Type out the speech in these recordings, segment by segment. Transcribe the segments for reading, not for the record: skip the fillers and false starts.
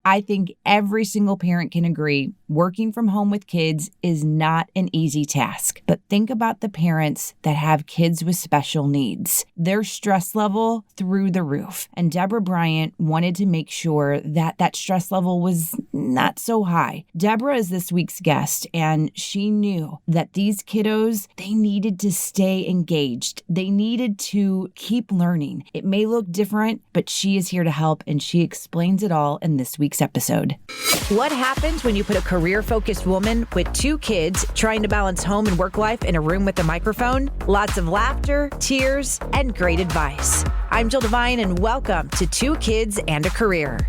I think every single parent can agree working from home with kids is not an easy task. But think about the parents that have kids with special needs. Their stress level through the roof. And Debra Bryant wanted to make sure that that stress level was not so high. Debra is this week's guest, and she knew that these kiddos, they needed to stay engaged. They needed to keep learning. It may look different, but she is here to help, and she explains it all in this week's episode. What happens when you put a career-focused woman with 2 kids trying to balance home and work life in a room with a microphone? Lots of laughter, tears, and great advice. I'm Jill Devine, and welcome to 2 Kids and a Career.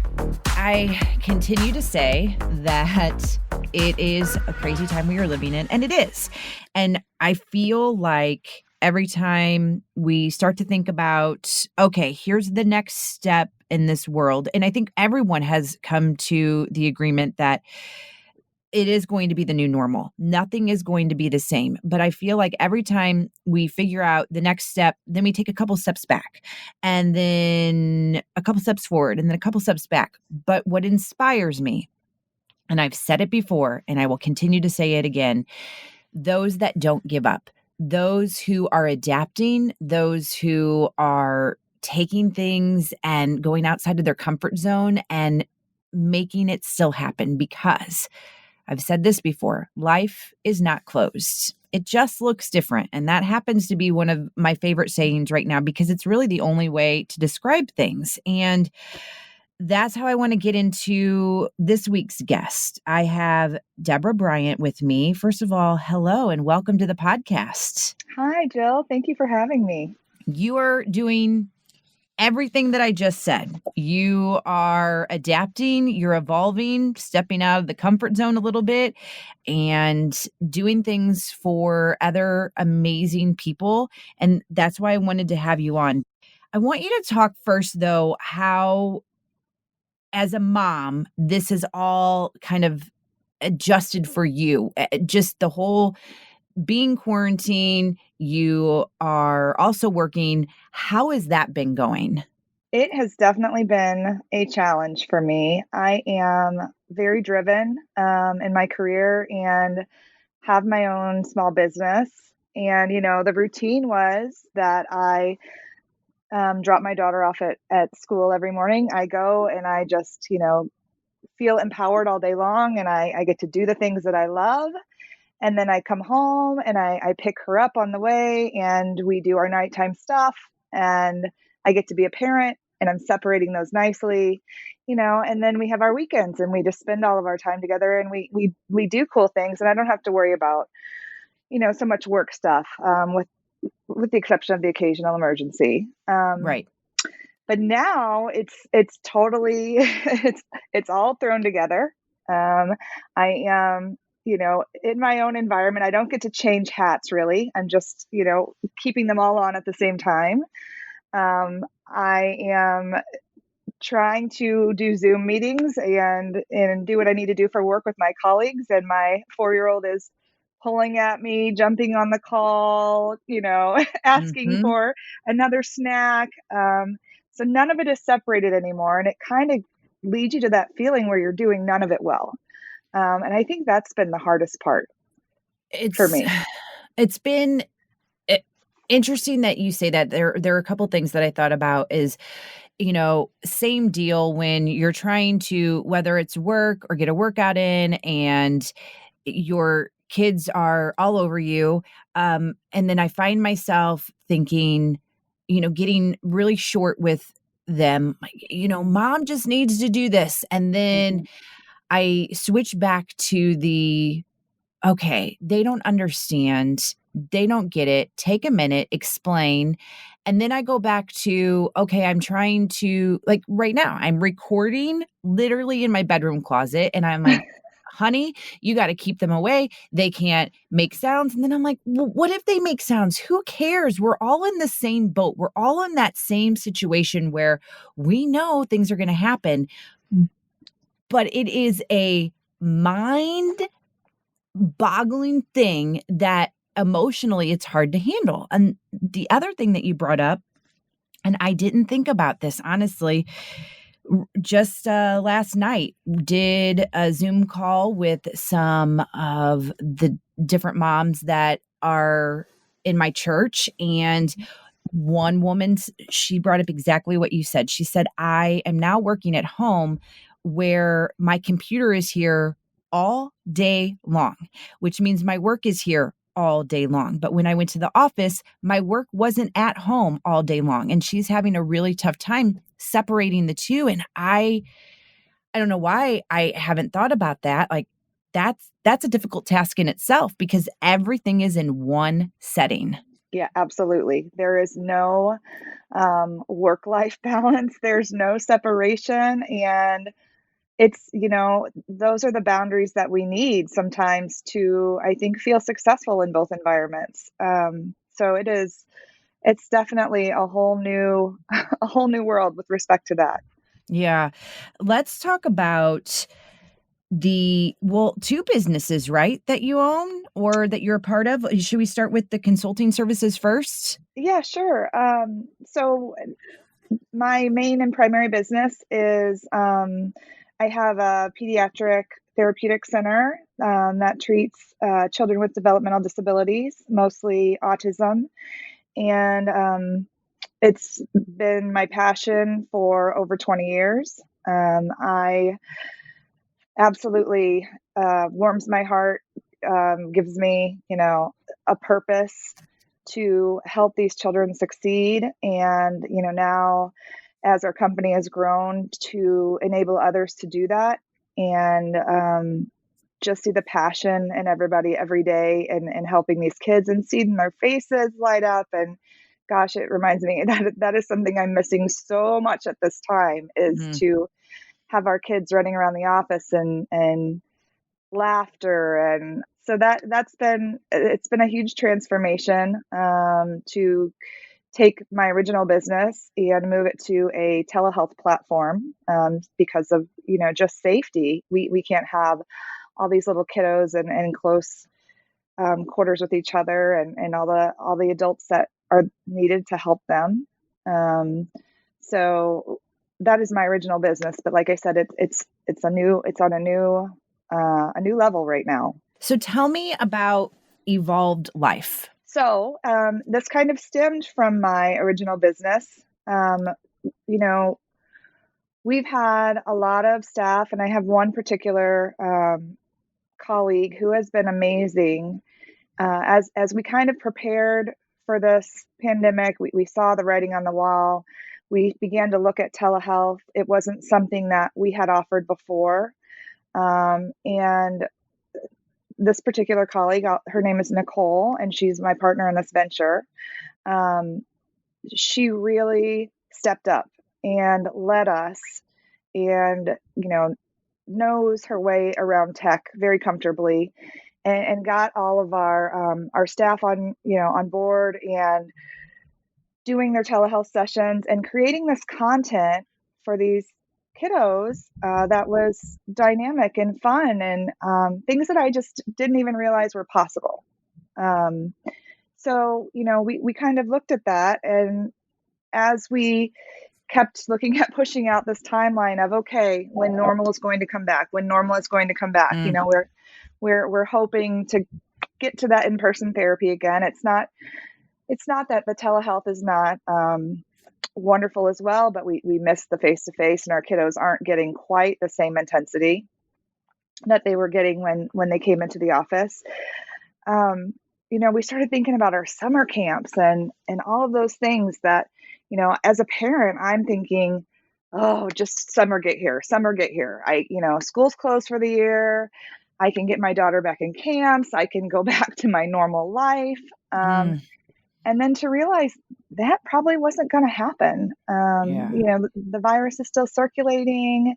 I continue to say that it is a crazy time we are living in, and it is. And I feel like every time we start to think about, okay, here's the next step in this world. And I think everyone has come to the agreement that it is going to be the new normal. Nothing is going to be the same. But I feel like every time we figure out the next step, then we take a couple steps back and then a couple steps forward and then a couple steps back. But what inspires me, and I've said it before, and I will continue to say it again, those that don't give up, those who are adapting, those who are taking things and going outside of their comfort zone and making it still happen, because I've said this before, life is not closed. It just looks different. And that happens to be one of my favorite sayings right now, because it's really the only way to describe things. And that's how I want to get into this week's guest. I have Debra Bryant with me. First of all, hello and welcome to the podcast. Hi, Jill. Thank you for having me. You are doing everything that I just said. You are adapting, you're evolving, stepping out of the comfort zone a little bit, and doing things for other amazing people. And that's why I wanted to have you on. I want you to talk first, though, how, as a mom, this is all kind of adjusted for you. Just the whole being quarantined, you are also working. How has that been going? It has definitely been a challenge for me. I am very driven in my career and have my own small business. And, the routine was that I drop my daughter off at school every morning. I go and I just, feel empowered all day long, and I get to do the things that I love. And then I come home and I pick her up on the way, and we do our nighttime stuff, and I get to be a parent, and I'm separating those nicely, and then we have our weekends and we just spend all of our time together, and we do cool things, and I don't have to worry about, so much work stuff, with the exception of the occasional emergency. Right. But now it's totally, it's all thrown together. I am, in my own environment. I don't get to change hats really. I'm just, keeping them all on at the same time. I am trying to do Zoom meetings and do what I need to do for work with my colleagues. And my 4-year-old is pulling at me, jumping on the call, asking for another snack. So none of it is separated anymore. And it kind of leads you to that feeling where you're doing none of it well. And I think that's been the hardest part for me. It's been interesting that you say that. There are a couple things that I thought about is, same deal when you're trying to, whether it's work or get a workout in and your kids are all over you. And then I find myself thinking, getting really short with them, mom just needs to do this. And then I switch back to okay, they don't understand. They don't get it. Take a minute, explain. And then I go back to, okay, I'm trying to, like right now, I'm recording literally in my bedroom closet. And I'm like, honey, you got to keep them away. They can't make sounds. And then I'm like, well, what if they make sounds? Who cares? We're all in the same boat. We're all in that same situation where we know things are going to happen. But it is a mind-boggling thing that emotionally it's hard to handle. And the other thing that you brought up, and I didn't think about this, honestly, Just last night, did a Zoom call with some of the different moms that are in my church. And one woman, she brought up exactly what you said. She said, I am now working at home where my computer is here all day long, which means my work is here all day long. But when I went to the office, my work wasn't at home all day long. And she's having a really tough time separating the two. And I don't know why I haven't thought about that. Like that's a difficult task in itself because everything is in one setting. Yeah, absolutely. There is no work-life balance. There's no separation. And those are the boundaries that we need sometimes to, I think, feel successful in both environments. So it's definitely a whole new, a whole new world with respect to that. Yeah. Let's talk about two businesses, right, that you own or that you're a part of. Should we start with the consulting services first? Yeah, sure. So my main and primary business is I have a pediatric therapeutic center that treats children with developmental disabilities, mostly autism. And it's been my passion for over 20 years. I absolutely warms my heart, gives me, a purpose to help these children succeed. And, now as our company has grown to enable others to do that and just see the passion in everybody every day and helping these kids and seeing their faces light up. And gosh, it reminds me that is something I'm missing so much at this time is Mhm. to have our kids running around the office and laughter. And so it's been a huge transformation to take my original business and move it to a telehealth platform because of just safety. We can't have all these little kiddos and close quarters with each other and all the adults that are needed to help them. Um, so that is my original business, but like I said, it's on a new level right now. So tell me about Evolved Life. So this kind of stemmed from my original business. Um, you know, we've had a lot of staff, and I have one particular colleague who has been amazing. As we kind of prepared for this pandemic, we saw the writing on the wall. We began to look at telehealth. It wasn't something that we had offered before. And this particular colleague, her name is Nicole, and she's my partner in this venture. Um, she really stepped up and led us and, knows her way around tech very comfortably and got all of our staff on board and doing their telehealth sessions and creating this content for these kiddos that was dynamic and fun and things that I just didn't even realize were possible. Um, so, we kind of looked at that, and as we kept looking at pushing out this timeline of, okay, when normal is going to come back, when normal is going to come back, Mm, we're hoping to get to that in-person therapy again. It's not that the telehealth is not wonderful as well, but we miss the face-to-face, and our kiddos aren't getting quite the same intensity that they were getting when they came into the office. Um, we started thinking about our summer camps and all of those things that, as a parent, I'm thinking, oh, just summer get here, summer get here. School's closed for the year. I can get my daughter back in camps. I can go back to my normal life. mm, And then to realize that probably wasn't going to happen. yeah. The virus is still circulating.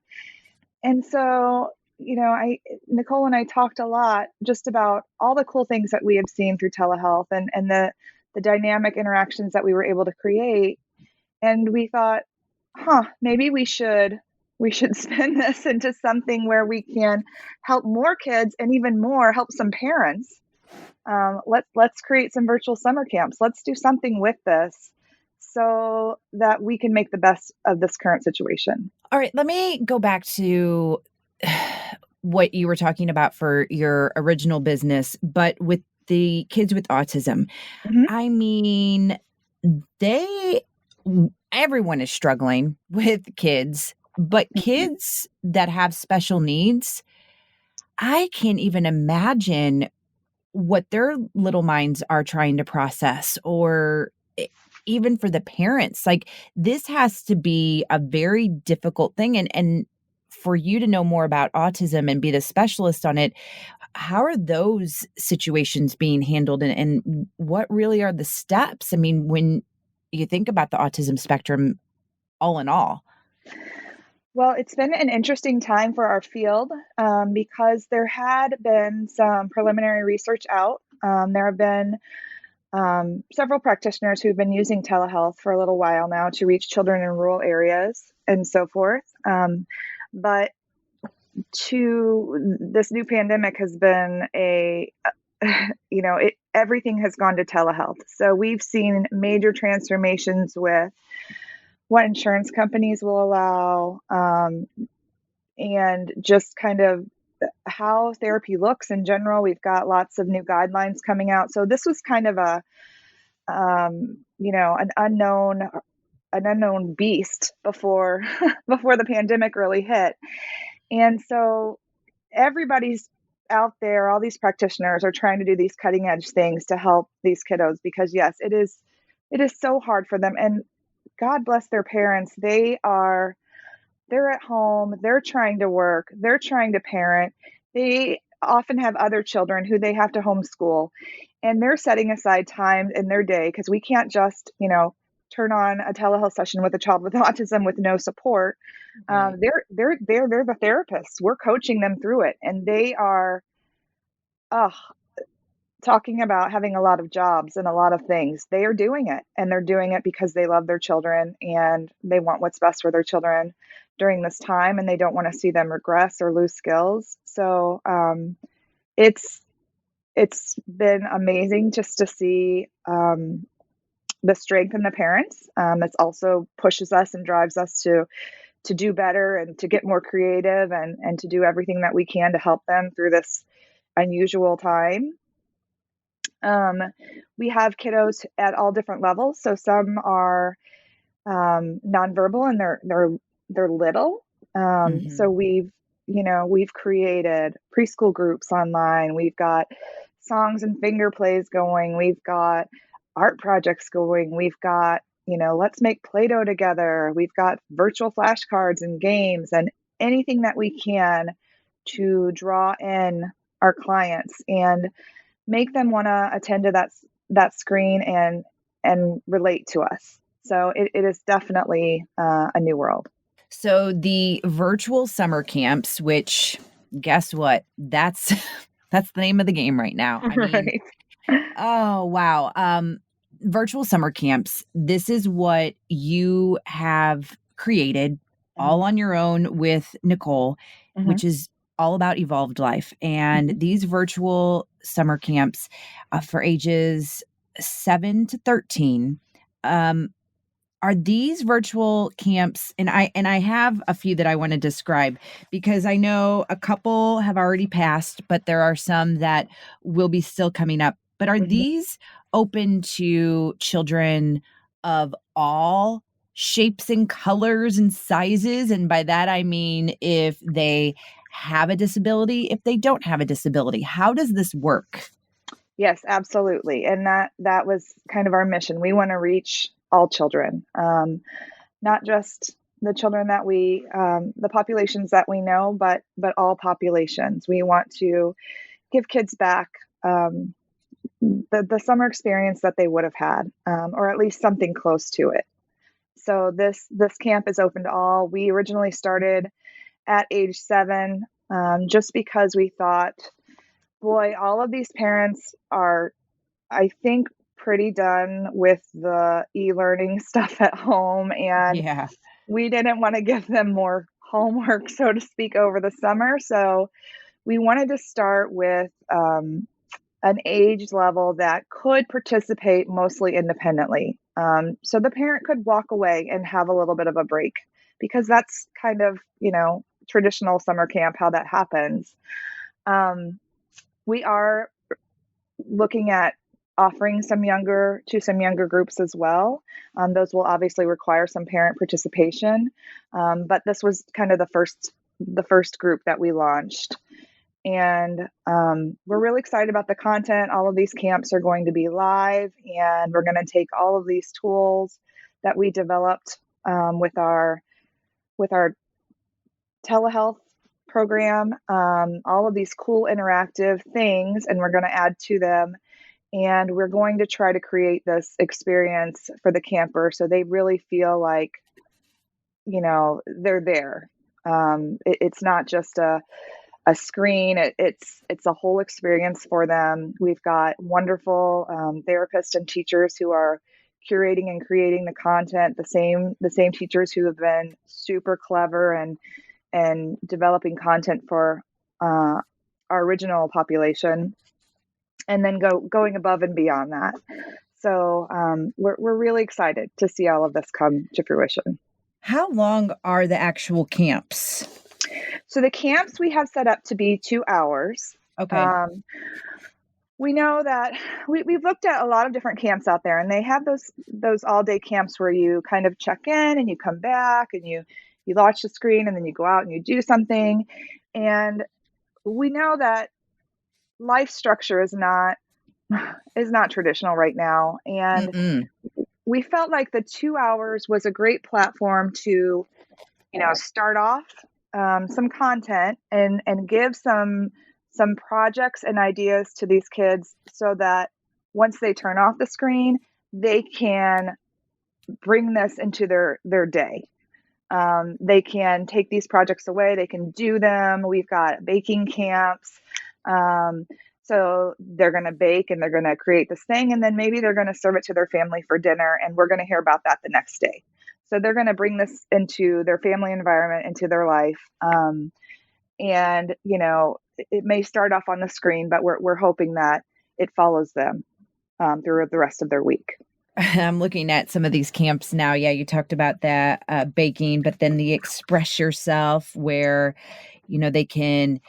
And so, Nicole and I talked a lot just about all the cool things that we have seen through telehealth and the dynamic interactions that we were able to create. And we thought, maybe we should spin this into something where we can help more kids and even more help some parents. Let's create some virtual summer camps. Let's do something with this so that we can make the best of this current situation. All right, let me go back to what you were talking about for your original business, but with the kids with autism. Mhm, I mean, they everyone is struggling with kids, but mhm. kids that have special needs, I can't even imagine what their little minds are trying to process or even for the parents. Like, this has to be a very difficult thing, and for you to know more about autism and be the specialist on it, how are those situations being handled, and what really are the steps? I mean, when you think about the autism spectrum all in all. Well, it's been an interesting time for our field, because there had been some preliminary research out. There have been several practitioners who've been using telehealth for a little while now to reach children in rural areas and so forth. But to this new pandemic has been a everything has gone to telehealth. So we've seen major transformations with what insurance companies will allow, and just kind of how therapy looks in general. We've got lots of new guidelines coming out. So this was kind of a an unknown beast before before the pandemic really hit. And so everybody's out there, all these practitioners are trying to do these cutting edge things to help these kiddos because yes, it is so hard for them. And God bless their parents. They're at home, they're trying to work, they're trying to parent. They often have other children who they have to homeschool, and they're setting aside time in their day because we can't just, turn on a telehealth session with a child with autism with no support. Right. They're the therapists. We're coaching them through it, and they are, oh, talking about having a lot of jobs and a lot of things. They are doing it, and they're doing it because they love their children and they want what's best for their children during this time, and they don't want to see them regress or lose skills. So it's it's been amazing just to see the strength in the parents. It also pushes us and drives us to do better and to get more creative and to do everything that we can to help them through this unusual time. Um, we have kiddos at all different levels. So some are nonverbal and they're little. So Mhm. we've created preschool groups online. We've got songs and finger plays going. We've got art projects going. We've got let's make Play-Doh together. We've got virtual flashcards and games and anything that we can to draw in our clients and make them want to attend to that screen and relate to us. So it is definitely a new world. So the virtual summer camps, which guess what? That's that's the name of the game right now. I mean, Right. oh, wow. Virtual summer camps. This is what you have created all Mhm, on your own with Nicole, mhm, which is all about evolved life. And mhm, these virtual summer camps for ages 7 to 13. Um, are these virtual camps, and I have a few that I wanna describe because I know a couple have already passed, but there are some that will be still coming up. But are mhm. these open to children of all shapes and colors and sizes? And by that, I mean if they have a disability, if they don't have a disability. How does this work? Yes, absolutely. And that was kind of our mission. We want to reach all children, not just the children that the populations that we know, but all populations. We want to give kids back the summer experience that they would have had, or at least something close to it. So this camp is open to all. We originally started at age 7, just because we thought, boy, all of these parents are, I think, pretty done with the e-learning stuff at home, and Yeah. we didn't want to give them more homework, so to speak, over the summer. So we wanted to start with an age level that could participate mostly independently. So the parent could walk away and have a little bit of a break because that's kind of, traditional summer camp, how that happens. Um, we are looking at offering some younger groups as well. Those will obviously require some parent participation, but this was kind of the first group that we launched. And we're really excited about the content. All of these camps are going to be live, and we're going to take all of these tools that we developed with our telehealth program, all of these cool interactive things, and we're going to add to them. And we're going to try to create this experience for the camper so they really feel like, they're there. It's not just a screen. It's a whole experience for them. We've got wonderful therapists and teachers who are curating and creating the content. The same teachers who have been super clever and developing content for our original population, and then going above and beyond that. So we're really excited to see all of this come to fruition. How long are the actual camps? So the camps we have set up to be 2 hours. Okay. We know that we've looked at a lot of different camps out there, and they have those all day camps where you kind of check in and you come back and you watch the screen and then you go out and you do something. And we know that life structure is not traditional right now, and Mm-mm. we felt like the 2 hours was a great platform to start off some content and give some projects and ideas to these kids so that once they turn off the screen, they can bring this into their day. They can take these projects away, they can do them. We've got baking camps. So they're going to bake and they're going to create this thing, and then maybe they're going to serve it to their family for dinner, and we're going to hear about that the next day. So they're going to bring this into their family environment, into their life. And, it may start off on the screen, but we're hoping that it follows them through the rest of their week. I'm looking at some of these camps now. Yeah, you talked about that baking, but then the express yourself where, they can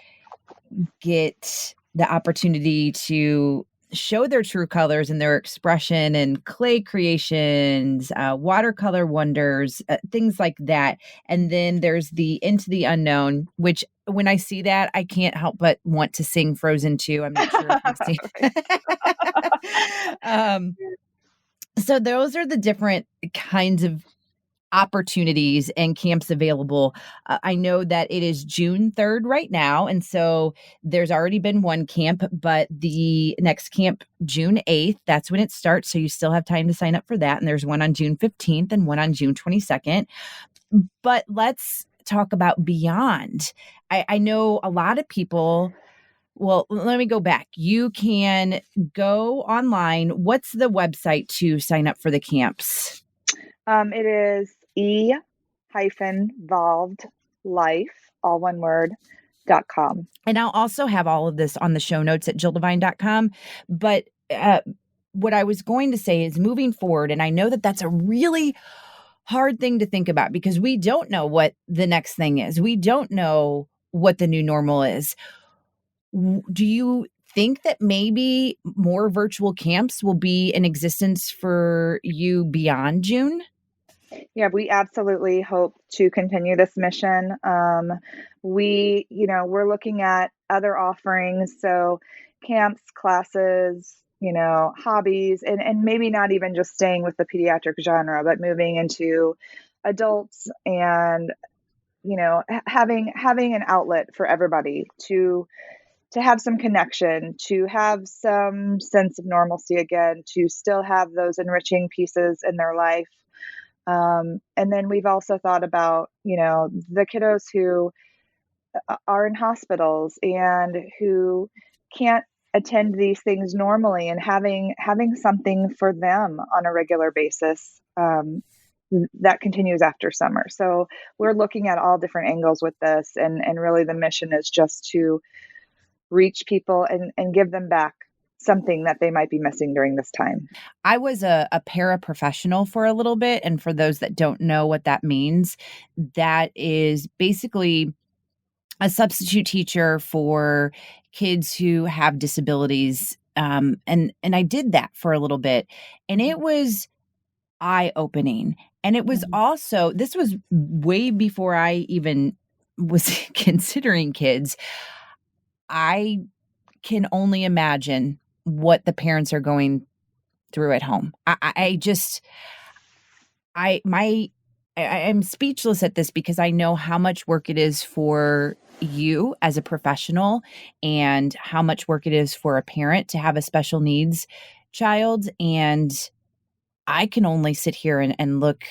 get the opportunity to show their true colors and their expression and clay creations, watercolor wonders, things like that. And then there's the Into the Unknown, which when I see that, I can't help but want to sing Frozen 2. I'm not sure if you've seen. um, so those are the different kinds of opportunities and camps available. I know that it is June 3rd right now. And so there's already been one camp, but the next camp, June 8th, that's when it starts. So you still have time to sign up for that. And there's one on June 15th and one on June 22nd. But let's talk about beyond. I know a lot of people. Well, let me go back. You can go online. What's the website to sign up for the camps? It is e-volved life, all one word, .com. And I'll also have all of this on the show notes at jilldevine.com. But what I was going to say is moving forward, and I know that that's a really hard thing to think about because we don't know what the next thing is. We don't know what the new normal is. Do you think that maybe more virtual camps will be in existence for you beyond June? Yeah, we absolutely hope to continue this mission. We're looking at other offerings, so camps, classes, hobbies, and maybe not even just staying with the pediatric genre, but moving into adults and, having an outlet for everybody to have some connection, to have some sense of normalcy again, to still have those enriching pieces in their life. And then we've also thought about, the kiddos who are in hospitals and who can't attend these things normally, and having something for them on a regular basis that continues after summer. So we're looking at all different angles with this, and really the mission is just to reach people and give them back something that they might be missing during this time. I was a paraprofessional for a little bit, and for those that don't know what that means, that is basically a substitute teacher for kids who have disabilities, and I did that for a little bit, and it was eye-opening, and it was Mhm. also this was way before I even was considering kids. I can only imagine what the parents are going through at home. I just I my I'm speechless at this because I know how much work it is for you as a professional and how much work it is for a parent to have a special needs child, and I can only sit here and look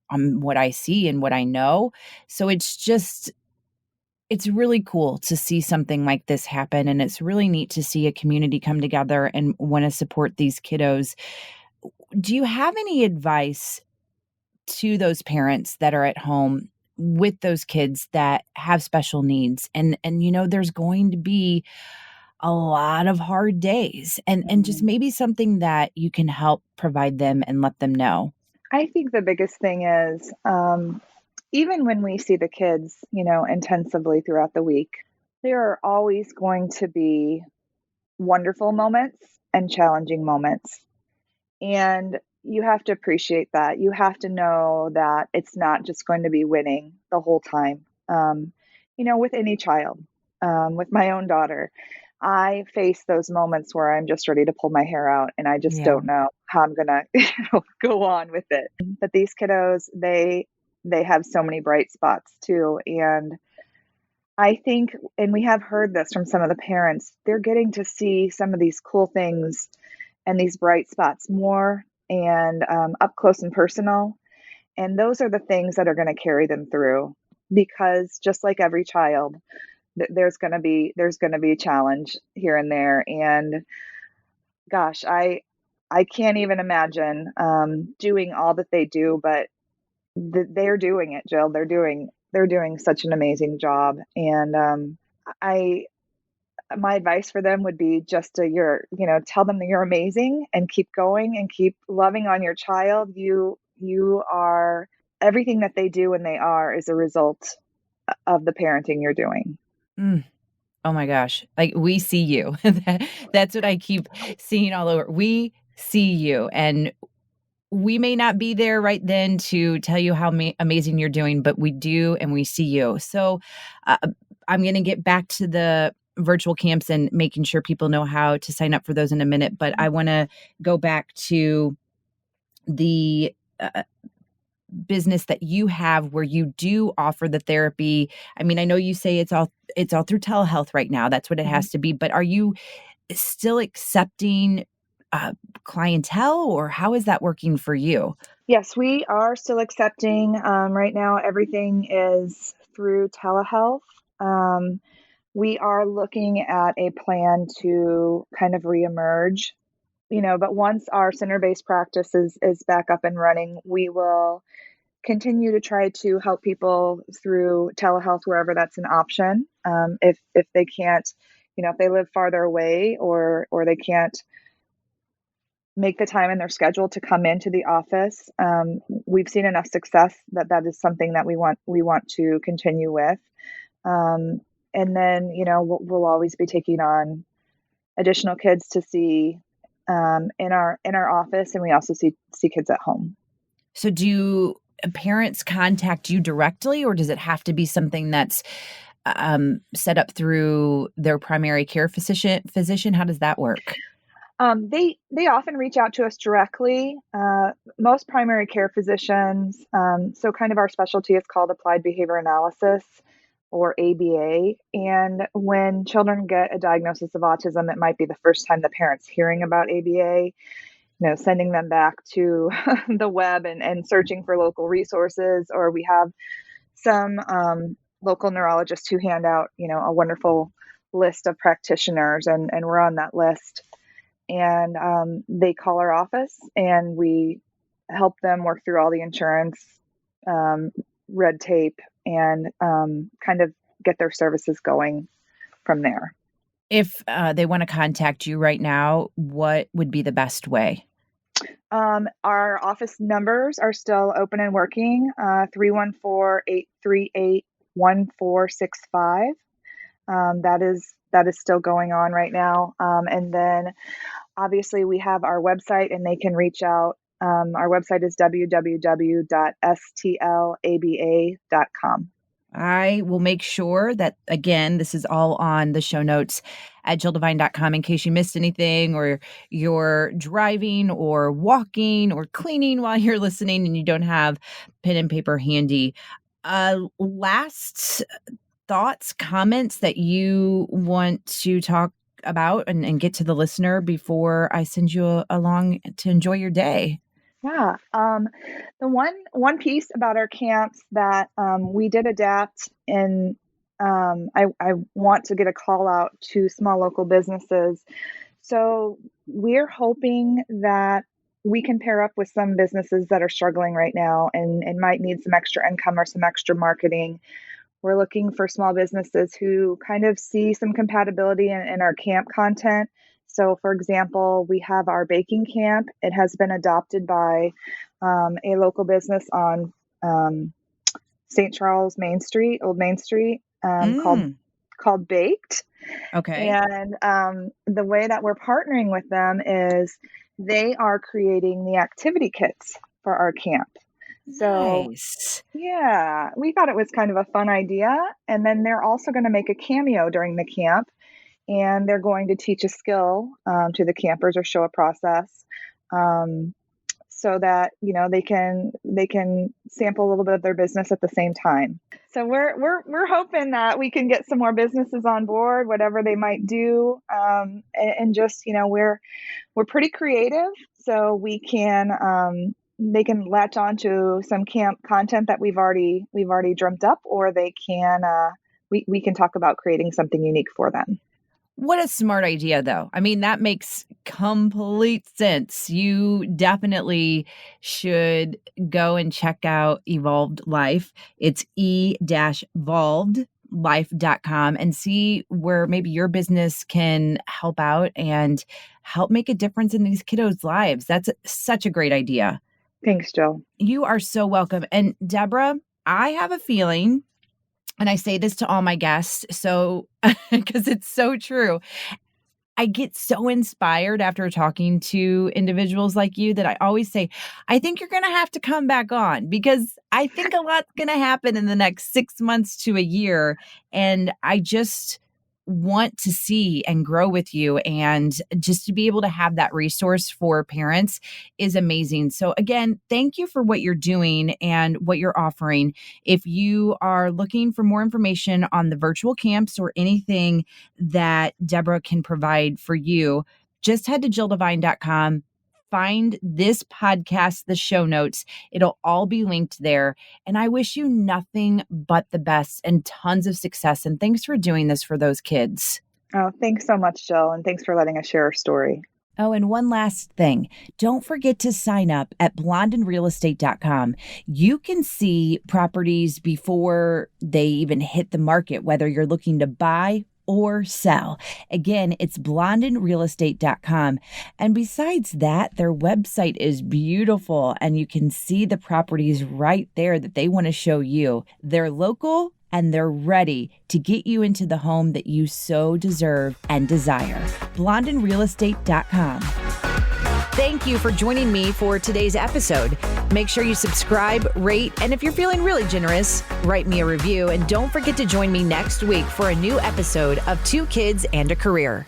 on what I see and what I know. So it's really cool to see something like this happen, and it's really neat to see a community come together and wanna support these kiddos. Do you have any advice to those parents that are at home with those kids that have special needs? And there's going to be a lot of hard days, and just Mhm. maybe something that you can help provide them and let them know. I think the biggest thing is, even when we see the kids, intensively throughout the week, there are always going to be wonderful moments and challenging moments. And you have to appreciate that. You have to know that it's not just going to be winning the whole time. With any child, with my own daughter, I face those moments where I'm just ready to pull my hair out and I just Yeah. don't know how I'm gonna, go on with it. But these kiddos, they have so many bright spots too. And I think, and we have heard this from some of the parents, they're getting to see some of these cool things and these bright spots more and up close and personal. And those are the things that are going to carry them through because just like every child, there's going to be a challenge here and there. And gosh, I can't even imagine doing all that they do, but they're doing it, Jill. They're doing such an amazing job. And I my advice for them would be just to tell them that you're amazing and keep going and keep loving on your child. You are everything that they do and they are is a result of the parenting you're doing. Mm. Oh my gosh. Like, we see you. That's what I keep seeing all over. We see you, and we may not be there right then to tell you how amazing you're doing, but we do, and we see you. So, uh, I'm gonna get back to the virtual camps and making sure people know how to sign up for those in a minute, but I wanna go back to the, business that you have where you do offer the therapy. I mean, I know you say it's all through telehealth right now, that's what it Mhm. has to be, but are you still accepting, uh, clientele, or how is that working for you? Yes, we are still accepting. Right now, everything is through telehealth. Um, we are looking at a plan to kind of reemerge, but once our center-based practice is back up and running, we will continue to try to help people through telehealth wherever that's an option. If they can't, if they live farther away or they can't make the time in their schedule to come into the office, we've seen enough success that that is something that we want to continue with. Um, and then we'll always be taking on additional kids to see in our office, and we also see kids at home. So do parents contact you directly, or does it have to be something that's, set up through their primary care physician? How does that work? They often reach out to us directly. Most primary care physicians, so kind of our specialty is called applied behavior analysis or ABA. And when children get a diagnosis of autism, it might be the first time the parents hearing about ABA. Sending them back to the web and searching for local resources, or we have some local neurologists who hand out, a wonderful list of practitioners, and we're on that list and they call our office and we help them work through all the insurance um, red tape and kind of get their services going from there. If they want to contact you right now, what would be the best way? Our office numbers are still open and working, 314-838-1465. That is still going on right now. And then obviously we have our website and they can reach out. Our website is www.stlaba.com. I will make sure that, again, this is all on the show notes at jilldevine.com in case you missed anything or you're driving or walking or cleaning while you're listening and you don't have pen and paper handy. Last thoughts, comments that you want to talk about and get to the listener before I send you along to enjoy your day? Yeah. The one piece about our camps that we did adapt, and I want to get a call out to small local businesses. So we're hoping that we can pair up with some businesses that are struggling right now and might need some extra income or some extra marketing. We're looking for small businesses who kind of see some compatibility in our camp content. So, for example, we have our baking camp. It has been adopted by a local business on St. Charles Main Street, Old Main Street, Mm, called Baked. okay. And the way that we're partnering with them is they are creating the activity kits for our camp. So Nice. yeah, we thought it was kind of a fun idea. And then they're also going to make a cameo during the camp, and they're going to teach a skill to the campers or show a process, um, so that they can sample a little bit of their business at the same time. So we're hoping that we can get some more businesses on board, whatever they might do, and just we're pretty creative, so they can latch on to some camp content that we've already dreamt up, or they can we can talk about creating something unique for them. What a smart idea, though. I mean, that makes complete sense. You definitely should go and check out Evolved Life. It's e-volved.life.com and see where maybe your business can help out and help make a difference in these kiddos' lives. That's such a great idea. Thanks, Jill. You are so welcome. And Deborah, I have a feeling, and I say this to all my guests, so because it's so true. I get so inspired after talking to individuals like you that I always say, I think you're going to have to come back on because I think a lot's going to happen in the next 6 months to a year. And I just want to see and grow with you. And just to be able to have that resource for parents is amazing. So, again, thank you for what you're doing and what you're offering. If you are looking for more information on the virtual camps or anything that Debra can provide for you, just head to jilldevine.com. Find this podcast, the show notes. It'll all be linked there. And I wish you nothing but the best and tons of success. And thanks for doing this for those kids. Oh, thanks so much, Jill, and thanks for letting us share our story. Oh, and one last thing. Don't forget to sign up at blondeandrealestate.com. You can see properties before they even hit the market, whether you're looking to buy or sell. Again, it's blondeandrealestate.com. And besides that, their website is beautiful and you can see the properties right there that they want to show you. They're local and they're ready to get you into the home that you so deserve and desire. blondeandrealestate.com. Thank you for joining me for today's episode. Make sure you subscribe, rate, and if you're feeling really generous, write me a review. And don't forget to join me next week for a new episode of Two Kids and a Career.